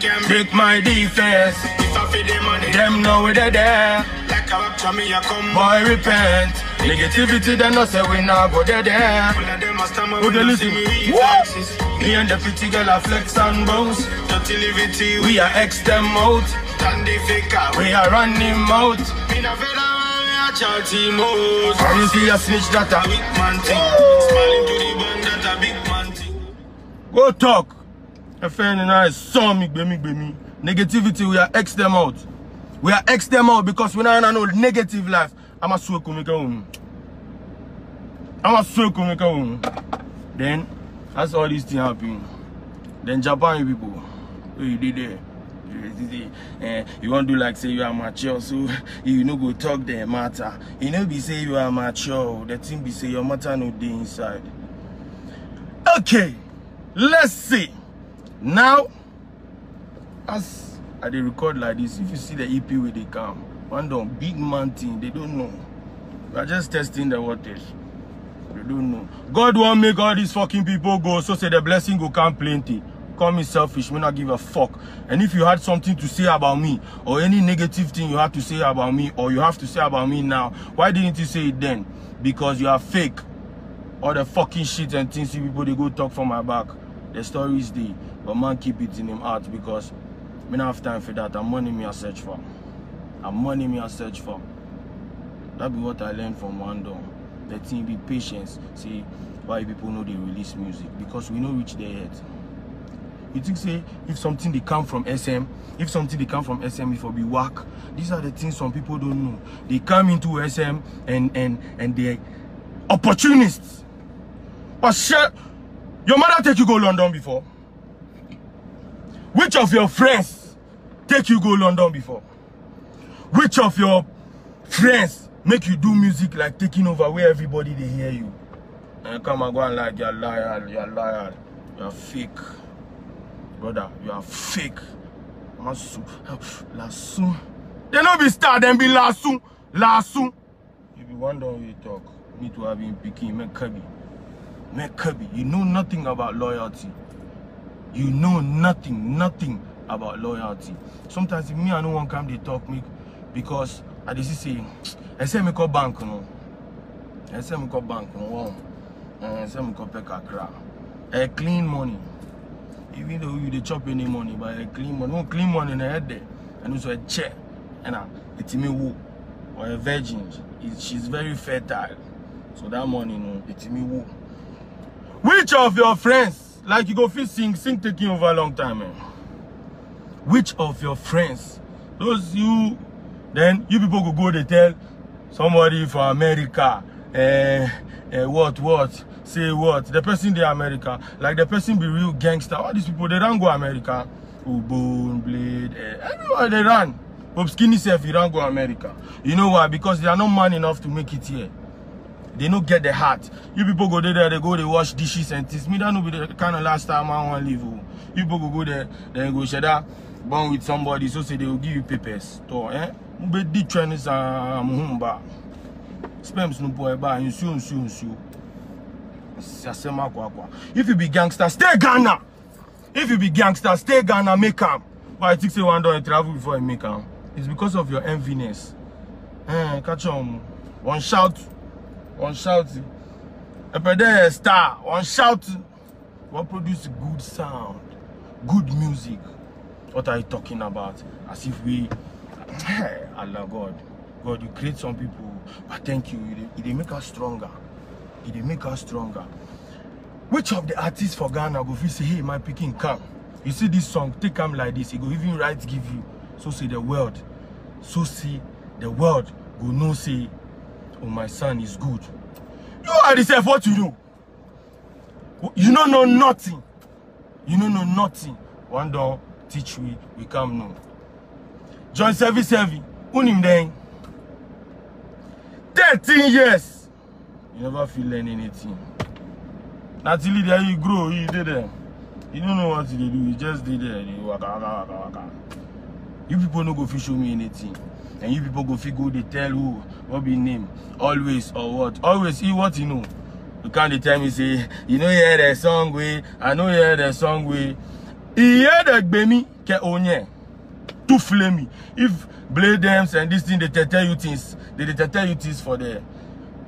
Take my defense. If I pay the money, Them know we're there. like a rap me, I come. Boy, repent. Negativity, they no say we now go there. All of them must Who they listen? What? Me and the pretty girl are flex and bounce. Dirty liberty, We are X them out. and the faker. We are running out. Me na federal, we are charity mode. When you see a snitch that A big man thing. Smiling to the band, that a big man thing. go talk. A friend and I saw me. Negativity, we are X them out. We are X them out because we now know negative life. I'm a so comical. Then, that's all these things happen. Then Japan people, what you did there? You want to do like say you are mature, so you no go talk the matter. You know be say you are mature, the thing be say your matter no dey inside. Okay, let's see. Now, as I dey record like this, if you see the EP where they come, one down big man thing, they don't know. We are just testing the waters. They don't know. God won't make all these fucking people go, so say the blessing go come plenty. Call me selfish, me not give a fuck. And if you had something to say about me, or any negative thing you have to say about me, or you have to say about me now, why didn't you say it then? Because you are fake. All the fucking shit and things people they go talk for my back. The story is there, but man keep it in him heart because me not have time for that. I'm money me I search for. That be what I learned from one door. The thing be patience. See why people know they release music because we know reach their head. You think say if something they come from SM, if it be whack. These are the things some people don't know. They come into SM and they're opportunists. But shit, your mother take you go London before? Which of your friends take you go London before? Which of your friends make you do music like taking over where everybody they hear you? And come and go and like you're liar, you're fake. Brother, you are fake. Lasso. They not be star, then be lasso. If you wonder how you talk, you need to have been picking, make Kirby. You know nothing about loyalty. You know nothing about loyalty. Sometimes if me I no one come they talk me because I just say I say me call bank no. I say me call bank no. I say me call pekakra. A clean money. Even though you dey chop any money, but a clean money. No clean money in the head there. And also a chair. And it's me woo. Or a virgin. She's very fertile. So that money no, it's me woo. Which of your friends, like you go feel sing taking over a long time, man? Which of your friends, those you, then you people go they tell somebody from America, what, say what, the person they America, like the person be real gangster, all these people, they don't go America, Bone, Blade, everybody they run, Bob Skinny self, you don't go America. You know why? Because they are not man enough to make it here. They don't get the heart. You people go there, they go, they wash dishes and things. Me that no be the kind of last time I want to leave. You people go there, then go share that, born with somebody, so say they will give you papers. So, Mube di trainers and muhumba. Spems no boy ba, insu. If you be gangster, stay Ghana. If you be gangster, stay Ghana, make am. But I think say one day travel before I make am. It's because of your enviness. Catch on. One shout. A pedal star. One shout. What produce good sound, good music. What are you talking about? As if we, Allah God, you create some people, but thank you. They make us stronger. Which of the artists for Ghana go feel say, hey, my picking come? You see this song, take come like this. He go even right give you. So see the world go know say, oh, my son is good. You are the self, what you know? You don't know nothing. One don't teach we come know. John Sevi, unim then. 13 years. You never feel learn anything. Naturally there you grow, you did there. You don't know what to do, you just did there. You waka. You people no go fit show me anything. And you people go fit go they tell who, what be name, always or what. Always see what you know. You can't tell me say, you know hear the song way, I know hear the song way. He hear the Gbemi, ke onye too flamey. If Blade them and this thing they tell you things, they tell you things for the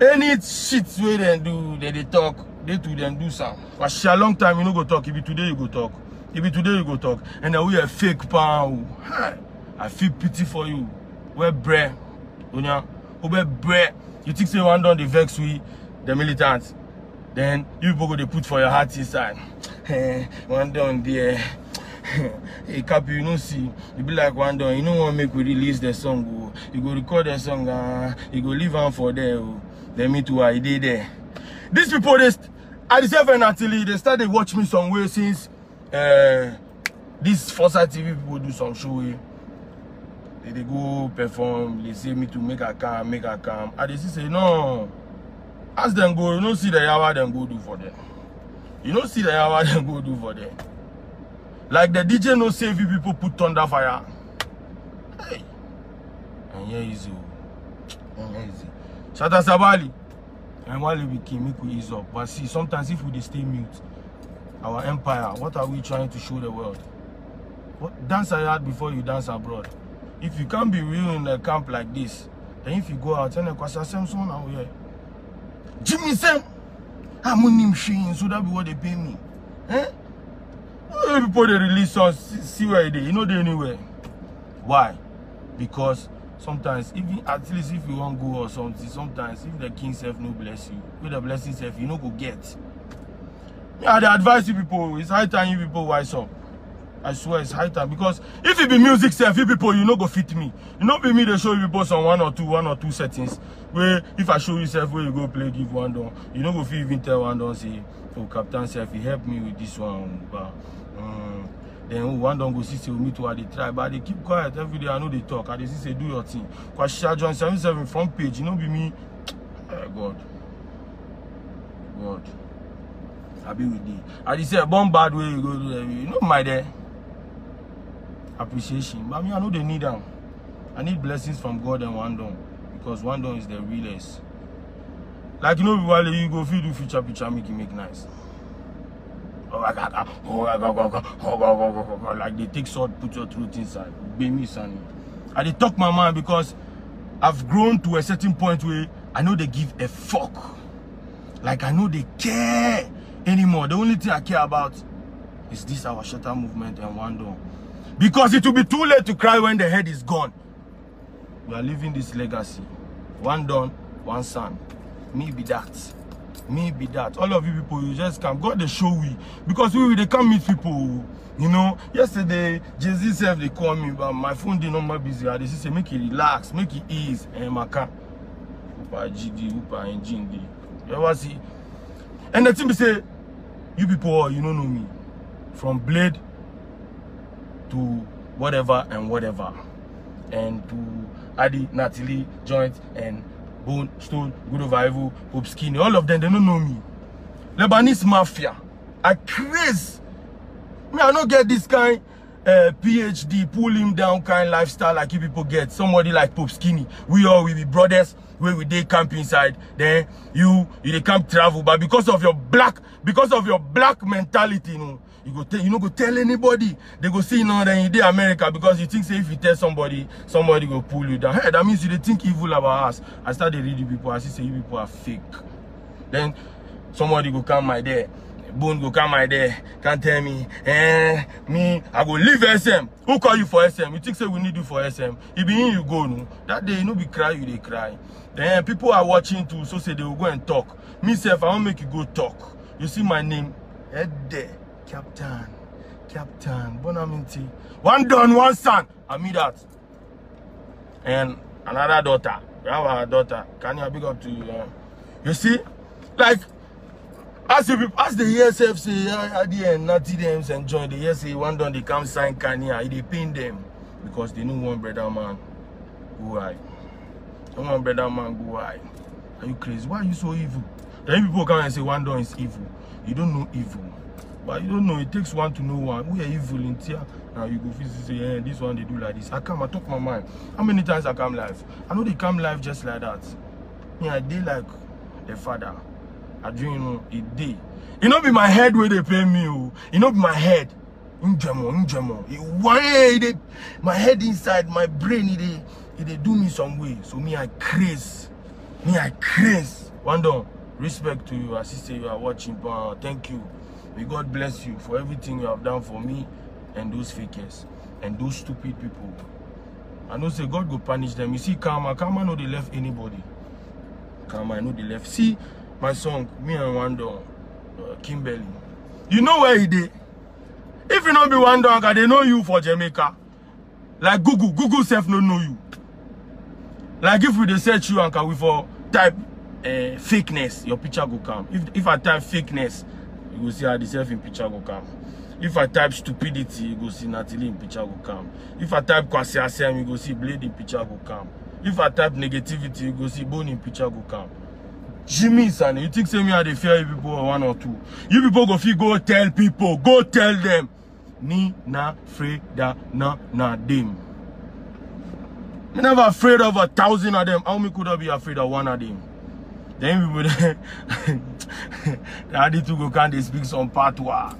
any shit way they do, they talk, they to them do some. For a long time you no go talk. If it today you go talk. If it today you go talk. And then we a fake pound. I feel pity for you. We're bread. We're bread. You think say one done the vex we the militants. Then you people go they put for your heart inside. One done there. Hey Cappy, you know see, you be like one done, you know want make we release the song. You go record the song, you go leave on for there. Then me too, I did there. These people they at the 7 until they started watch me some way since this Forza TV people do some show. They go perform, they say me to make a cam. And they say no. As them go, you don't see the hour them go do for them. You don't see the hour them go do for them. Like the DJ no save you people put thunder fire. Hey. And here is you. Shatta Sabali. And while we can make we ease up. But see, sometimes if we stay mute, our empire, what are we trying to show the world? What dance abroad before you dance abroad? If you can't be real in a camp like this, then if you go out and Samson out here. Jimmy Sam, I'm on him shame, so that be what they pay me. Eh? People they release songs, see where they, you know they anywhere. Why? Because sometimes, even at least if you want to go or something, sometimes if the king self no bless you, with the blessing self, you no go get. Yeah, they advise you people, it's high time you people wise up. I swear it's high time, because if it be music self, you people, you no go fit me. You know be me they show you people some one or two settings. Where if I show you self where you go play give one down, you no go fit even tell one down say, oh Captain self, he helped me with this one. But then one don't go see say me to they try, but they keep quiet every day. I know they talk. I they say do your thing. Cause John 77 front page, you know be me. God. I be with thee. I just say a bomb bad way you go do that. You know my there. Appreciation. But me I know they need them. I need blessings from God and one done. Because one done is the realest. Like you know while you go feed do future picture make it make nice. Like they take sword, put your truth inside. Baby son. I they talk my mind because I've grown to a certain point where I know they give a fuck. Like I know they care anymore. The only thing I care about is this our Shatta movement and one door. Because it will be too late to cry when the head is gone. We are living this legacy. One done, one son. Me be that. Me be that. All of you people, you just come. God they show we. Because they come meet people. You know, yesterday, Jay-Z self they call me, but my phone did not busy. They say make it relax, make it ease. And my car. Upa GD, Upa engine D. You ever see? And the thing be say, you people, you don't know me. From Blade to whatever and whatever. And to Adi, Natalie, Joint, and Bone, Stone, Good Revival, Pope Skinny, all of them, they don't know me. Lebanese Mafia. I craze. Me, I don't get this kind PhD, pull him down kind lifestyle like you people get. Somebody like Pope Skinny. We all will be brothers where we they camp inside. Then you they camp travel. But because of your black mentality, you know, you no go tell anybody. They go see, you know, then you dey America because you think say if you tell somebody go pull you down. Hey, that means you dey think evil about us. I started reading people, I see say you people are fake. Then somebody go come my there. Bone go come my there. Can't tell me, me, I go leave SM. Who call you for SM? You think say we need you for SM? If be in you go, no. That day you no be cry, you they cry. Then people are watching too, so say they will go and talk. Me self, I won't make you go talk. You see my name? Head there. Captain, Bonaminti. One done, one son. I mean that. And another daughter. We have our daughter. Can you big up to you? You see? Like, as the ESF say, at the end, Natty them and join the ESF, one done, they come sign Kanye, they pin them. Because they know one brother man go high. One brother man go high. Are you crazy? Why are you so evil? Then people come and say one done is evil. You don't know evil. But you don't know, it takes one to know one. We are evil in here. Now you go physically say, this one they do like this. I talk my mind. How many times I come live? I know they come live just like that. Yeah, I did like the father. I dream, you know, it did. It not be my head where they pay me. It not be my head. Injemo. My head inside, my brain, it do me some way. So me, I craze. One done. Respect to you. I see you are watching. Thank you. May God bless you for everything you have done for me and those fakers and those stupid people. I know say God go punish them. You see, Karma no they left anybody. Karma no they left. See my song, me and Wando, Kimberly. You know where he did? If you not be Wando, they know you for Jamaica. Like Google self no know you. Like if we dey search you and we for type fakeness, your picture go come. If I type fakeness, you go see how the self in picture go come. If I type stupidity, you go see Natalie in picture go come. If I type Kwasi Asem, you go see Blade in picture go come. If I type negativity, you go see Bone in picture go come. Jimmy Sane, you think say me they fear you people or one or two? You people go feel go tell people, go tell them. Ni na afraid na them. I'm never afraid of 1,000 of them. How me could I be afraid of one of them? Then people they had to go can they speak some patois.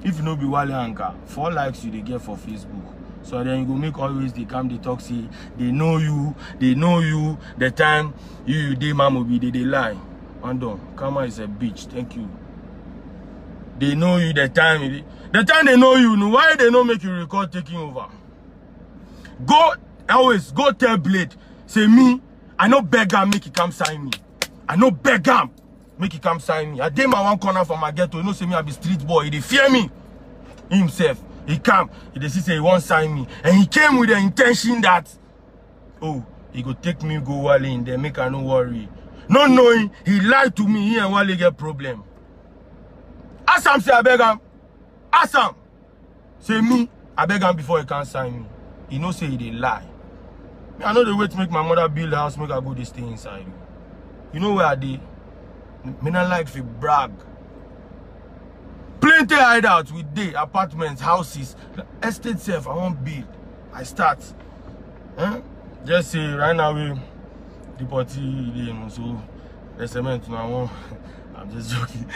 If you know be Wale Anka, 4 likes you they get for Facebook. So then you go make always they come, they talk, say they know you. The time you they mama be they lie. And done. Karma is a bitch. Thank you. They know you the time they know you. Why they don't make you record taking over? Always go tell Blade. Say me, I no beg him make he come sign me. I no beg him make he come sign me. I did my one corner from my ghetto. You know, say me I be street boy. He fear me himself. He come. He say he won't sign me. And he came with the intention that, oh, he go take me go Wale in there, make I no worry. Not knowing, he lied to me, he and Wale get problem. Assam say I beg him. Assam. Say me, I beg him before he can sign me. He no say he dey lie. Me, I know the way to make my mother build a house, make I go to stay inside. You know where I did? Me not like to brag. Plenty hideouts with day, apartments, houses, estate self. I won't build. I start. Just say right now the party, so the cement now. I'm just joking.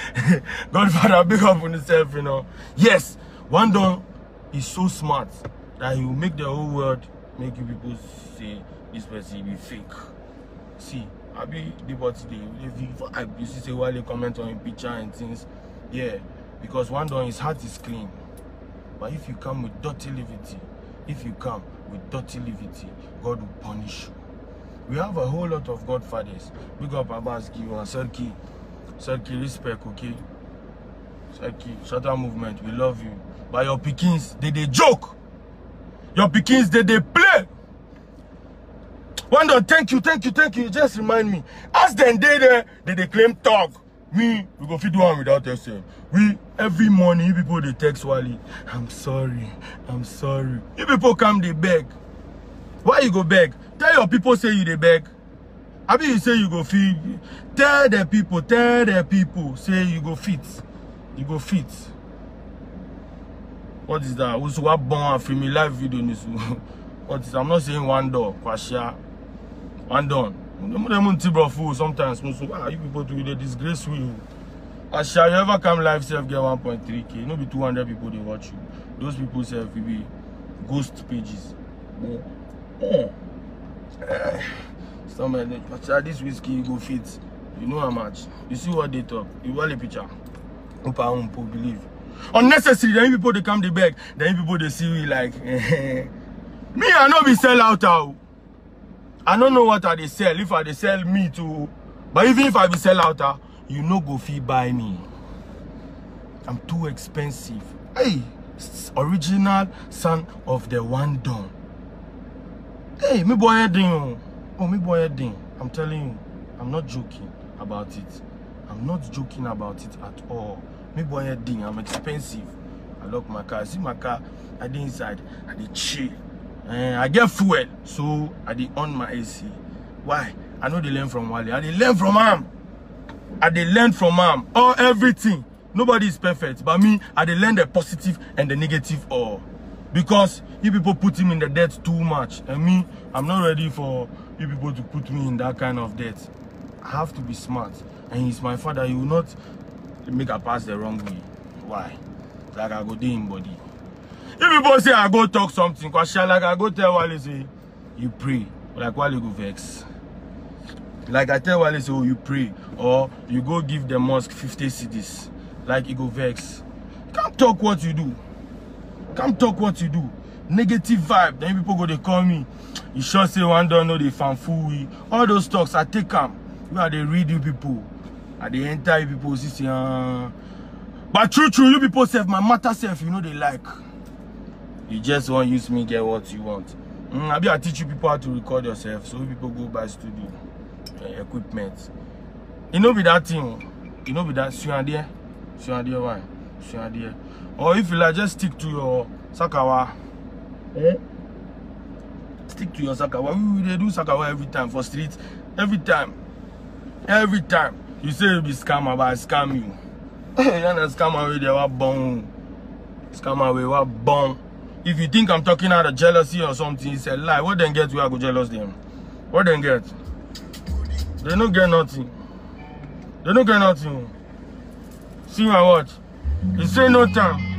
Godfather, big up on himself, you know. Yes, Wando is so smart that he will make the whole world make you people say this person be fake. See, I be the party day. You see, say while they comment on your picture and things, yeah. Because Wando, his heart is clean. But if you come with dirty levity, God will punish you. We have a whole lot of godfathers. Big up Abaski and Serki, respect, okay? Serki, Shatter Movement, we love you. But your pickings, they joke. Your pickings, they play. Wando, thank you. Just remind me. As then they claim talk. We go fit do one without SM. Every morning, you people they text Wale. I'm sorry. You people come they beg. Why you go beg? Tell your people say you they beg. I mean you say you go feed. Tell the people. Say you go fit. What is that? Who's what born free me live video news? What is? I'm not saying Wando, Kwashia, Wando. Sometimes you people do the disgrace with you. Asha, you ever come live self get 1.3K? No be 200 people they watch you. Those people self will be ghost pages. This whiskey you go fit. You know how much. You see what they talk. You want a picture. People believe. Unnecessary. Then people they come they beg. Then people they see you like me, I know be sell out out. I don't know what they sell. If I they sell me too. But even if I be sell out, you no go fee buy me. I'm too expensive. Hey, original son of the Wando. Hey, me boy ding. Oh, me boy ding. I'm telling you, I'm not joking about it. I'm not joking about it at all. Me boy ding. I'm expensive. I lock my car. See my car. I dey inside. I dey chill. I get fuel, so I dey on my AC. Why? I know they learn from Wale. I dey learn from him. All everything. Nobody is perfect, but me, I dey learn the positive and the negative all. Because you people put him in the debt too much, and me, I'm not ready for you people to put me in that kind of debt. I have to be smart, and he's my father. He will not make a pass the wrong way. Why? Like I go dey in body. If people say I go talk something, cause like I go tell Wale say you pray, like Wale go vex. Like I tell Wale say, oh, you pray, or you go give the mosque 50 cedis, like you go vex. Can't talk what you do. Can't talk what you do. Negative vibe. Then people go they call me. You sure say one don't know they fanfooey. All those talks I take them. Where they read you people. And they enter you people see But true, you people self, my matter self, you know they like. You just want use me get what you want. I teach you people how to record yourself, so people go buy studio equipment. You know be that thing. You know be that there. Why? There. Or if you like, just stick to your Sakawa. Stick to your Sakawa. They do Sakawa every time for streets. Every time. You say you be scammer, but I scam you. You're not scammer away there, what bone. Scammer away, what bone. If you think I'm talking out of jealousy or something, it's a lie. What then get where I go jealous them? What then get? They don't get nothing. They don't get nothing. See my watch. You say no time.